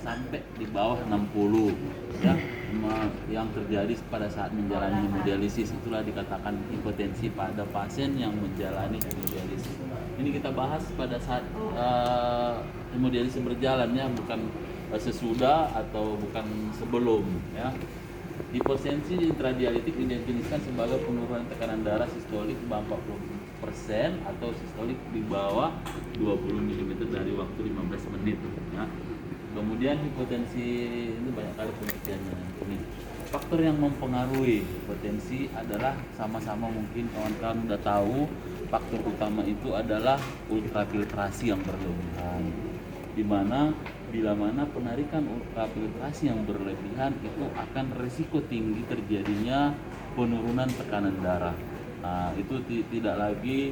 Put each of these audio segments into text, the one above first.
sampai di bawah 60 ya. Yang terjadi pada saat menjalani hemodialisis itulah dikatakan hipotensi pada pasien yang menjalani hemodialisis. Ini kita bahas pada saat hemodialisis berjalan ya, bukan sesudah atau bukan sebelum ya. Hipotensi intradialitik didefinisikan sebagai penurunan tekanan darah sistolik di bawah 40% atau sistolik di bawah 20 mm dari waktu 15 menit ya. Kemudian hipotensi ini banyak kali pengertiannya. Ini faktor yang mempengaruhi hipotensi adalah sama-sama mungkin kawan-kawan udah tahu, faktor utama itu adalah ultrafiltrasi yang berlebihan. Di mana bila mana penarikan ultrafiltrasi yang berlebihan itu akan risiko tinggi terjadinya penurunan tekanan darah. Nah, itu tidak lagi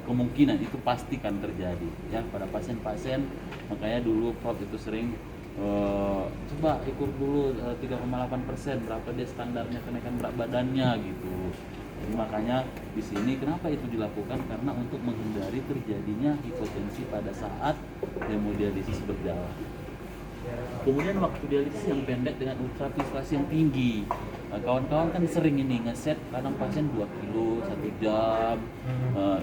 kemungkinan, itu pasti kan terjadi ya pada pasien-pasien. Makanya dulu Prof itu sering coba ukur dulu 3,8% berapa dia standarnya kenaikan berat badannya gitu. Jadi makanya di sini kenapa itu dilakukan, karena untuk menghindari terjadinya hipotensi pada saat hemodialisis berjalan. Kemudian waktu dialisis yang pendek dengan ultrafiltrasi yang tinggi. Nah, kawan-kawan kan sering ini ngeset kadang pasien 2 kilo 1 jam.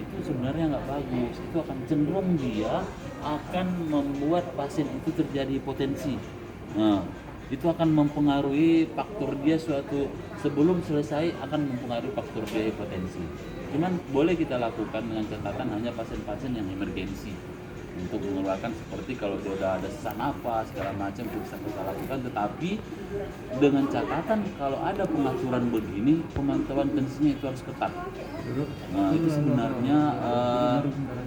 Itu sebenarnya nggak bagus. Itu akan cenderung dia akan membuat pasien itu terjadi hipotensi. Nah, itu akan mempengaruhi faktor dia suatu sebelum selesai akan mempengaruhi faktor dia hipotensi. Cuman boleh kita lakukan dengan catatan hanya pasien-pasien yang emergensi. Untuk mengeluarkan seperti kalau dia udah ada sesak napas segala macam itu bisa kita lakukan, tetapi dengan catatan kalau ada pengaturan begini pemantauan tensinya itu harus ketat. Nah, itu sebenarnya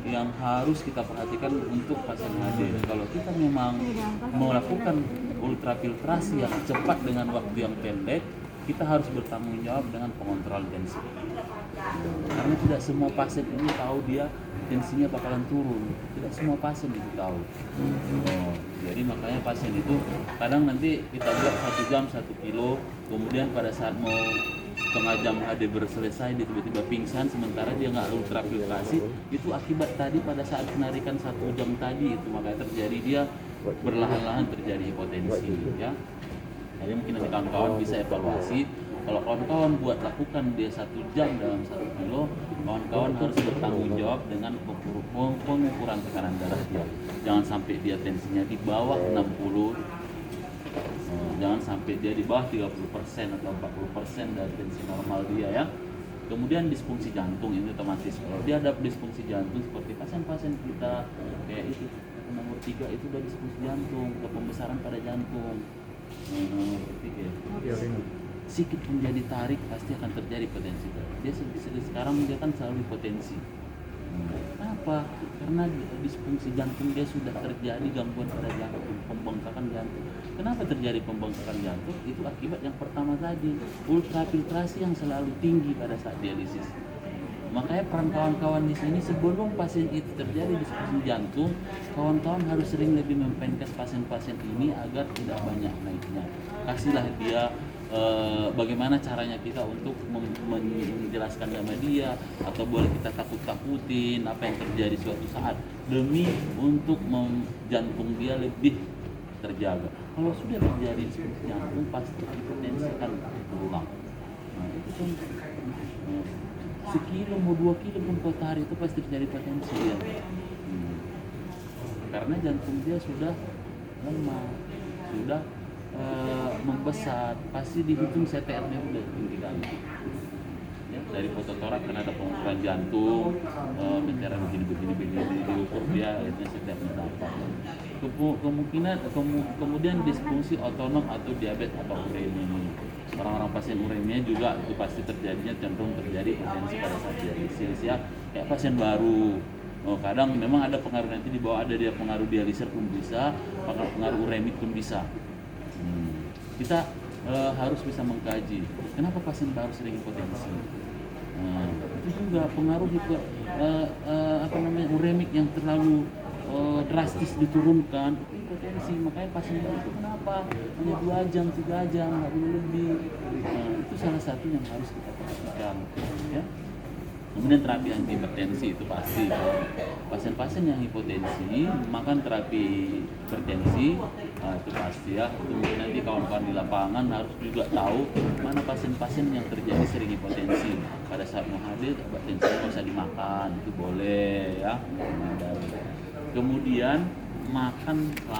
yang harus kita perhatikan untuk pasien HD. Kalau kita memang melakukan ultrafiltrasi yang cepat dengan waktu yang pendek, kita harus bertanggung jawab dengan pengontrol tensi. Karena tidak semua pasien ini tahu dia tensinya bakalan turun, tidak semua pasien itu tahu. Jadi makanya pasien itu kadang nanti kita buat 1 jam 1 kilo, kemudian pada saat mau setengah jam HD berselesai dia tiba-tiba pingsan sementara dia nggak ultrafiltrasi. Itu akibat tadi pada saat penarikan 1 jam tadi itu, makanya terjadi dia berlahan-lahan terjadi hipotensi ya. Jadi mungkin nanti kawan-kawan bisa evaluasi. Kalau kawan-kawan buat lakukan dia 1 jam dalam 1 kilo, kawan-kawan harus bertanggung jawab dengan pengukuran tekanan darah dia. Jangan sampai dia tensinya di bawah 60, jangan sampai dia di bawah 30% atau 40% dari tensi normal dia ya. Kemudian disfungsi jantung ini otomatis. Kalau dia ada disfungsi jantung seperti pasien-pasien kita kayak itu nomor 3 itu udah disfungsi jantung, ada pembesaran pada jantung. Nomor 3 sedikit pun jadi tarik pasti akan terjadi potensi. Dia sekarang dia kan selalu potensi. Kenapa? Karena disfungsi jantung dia sudah terjadi gangguan pada jantung, pembengkakan jantung. Kenapa terjadi pembengkakan jantung? Itu akibat yang pertama tadi, ultrafiltrasi yang selalu tinggi pada saat dialisis. Makanya peran kawan-kawan di sini sebelum pasien itu terjadi disfungsi jantung, kawan-kawan harus sering lebih mempenkes pasien-pasien ini agar tidak banyak naiknya. Kasihlah dia bagaimana caranya kita untuk menjelaskan sama dia, atau boleh kita takut-takutin apa yang terjadi suatu saat demi untuk jantung dia lebih terjaga. Kalau sudah terjadi disfungsi jantung pasti hipotensi akan berulang. Nah, itu kan sekilo mau 2 kilo pun kau tarik itu pasti terjadi potensi ya. Karena jantung dia sudah lemah, sudah membesar, pasti dihitung CTR-nya udah tinggi kali. Ya, dari foto torak kan ada pengukuran jantung, meteran begini diukur dia, akhirnya CTR-nya dapat. Kemudian disfungsi otonom atau diabetes atau uremi. Orang-orang pasien uremia juga itu pasti terjadinya cenderung terjadi potensi pada saat dialisis ya. Kayak pasien baru. Kadang memang ada pengaruh nanti di bawah, ada dia pengaruh dialiser pun bisa, pengaruh uremik pun bisa. Kita harus bisa mengkaji kenapa pasien baru sering hipotensi. Itu juga pengaruh uremik yang terlalu drastis diturunkan hipotensi. Makanya pasien baru itu kenapa hanya 2 jam 3 jam nggak boleh lebih. Itu salah satu yang harus kita perhatikan ya. Kemudian terapi anti hipertensi itu pasti. Pasien-pasien yang hipotensi makan terapi hipertensi, itu pasti ya. Itu mungkin nanti kawan-kawan di lapangan harus juga tahu mana pasien-pasien yang terjadi sering hipotensi. Pada saat mau hadir, obat tensinya nggak usah dimakan, itu boleh ya. Kemudian makan